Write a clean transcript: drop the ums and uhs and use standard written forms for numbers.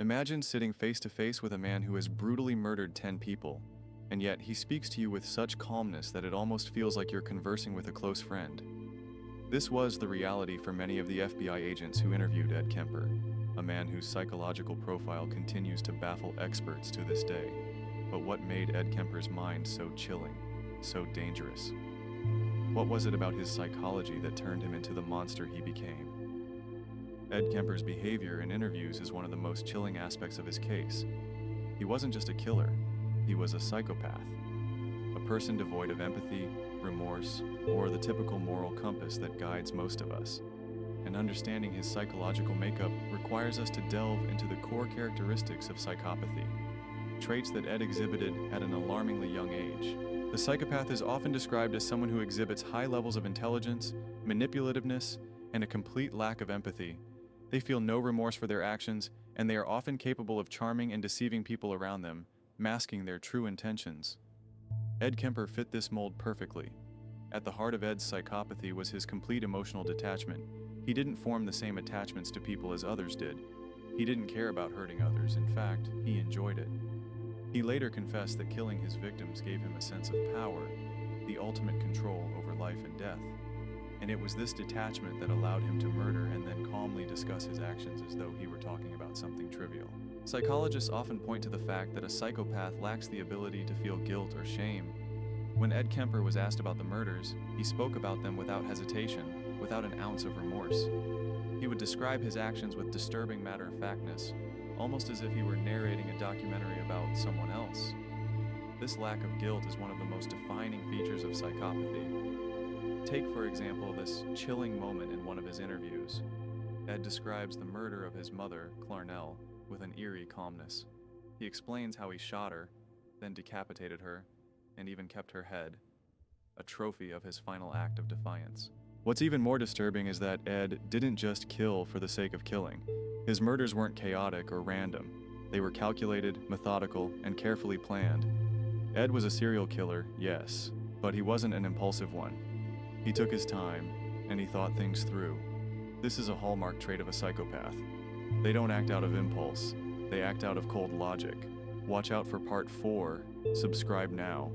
Imagine sitting face to face with a man who has brutally murdered 10 people, and yet he speaks to you with such calmness that it almost feels like you're conversing with a close friend. This was the reality for many of the FBI agents who interviewed Ed Kemper, a man whose psychological profile continues to baffle experts to this day. But what made Ed Kemper's mind so chilling, so dangerous? What was it about his psychology that turned him into the monster he became? Ed Kemper's behavior in interviews is one of the most chilling aspects of his case. He wasn't just a killer, he was a psychopath. A person devoid of empathy, remorse, or the typical moral compass that guides most of us. And understanding his psychological makeup requires us to delve into the core characteristics of psychopathy, traits that Ed exhibited at an alarmingly young age. The psychopath is often described as someone who exhibits high levels of intelligence, manipulativeness, and a complete lack of empathy. They feel no remorse for their actions, and they are often capable of charming and deceiving people around them, masking their true intentions. Ed Kemper fit this mold perfectly. At the heart of Ed's psychopathy was his complete emotional detachment. He didn't form the same attachments to people as others did. He didn't care about hurting others. In fact, he enjoyed it. He later confessed that killing his victims gave him a sense of power, the ultimate control over life and death. And it was this detachment that allowed him to murder and then calmly discuss his actions as though he were talking about something trivial. Psychologists often point to the fact that a psychopath lacks the ability to feel guilt or shame. When Ed Kemper was asked about the murders, he spoke about them without hesitation, without an ounce of remorse. He would describe his actions with disturbing matter-of-factness, almost as if he were narrating a documentary about someone else. This lack of guilt is one of the most defining features of psychopathy. Take, for example, this chilling moment in one of his interviews. Ed describes the murder of his mother, Clarnell, with an eerie calmness. He explains how he shot her, then decapitated her, and even kept her head, a trophy of his final act of defiance. What's even more disturbing is that Ed didn't just kill for the sake of killing. His murders weren't chaotic or random. They were calculated, methodical, and carefully planned. Ed was a serial killer, yes, but he wasn't an impulsive one. He took his time, and he thought things through. This is a hallmark trait of a psychopath. They don't act out of impulse, they act out of cold logic. Watch out for part 4. Subscribe now.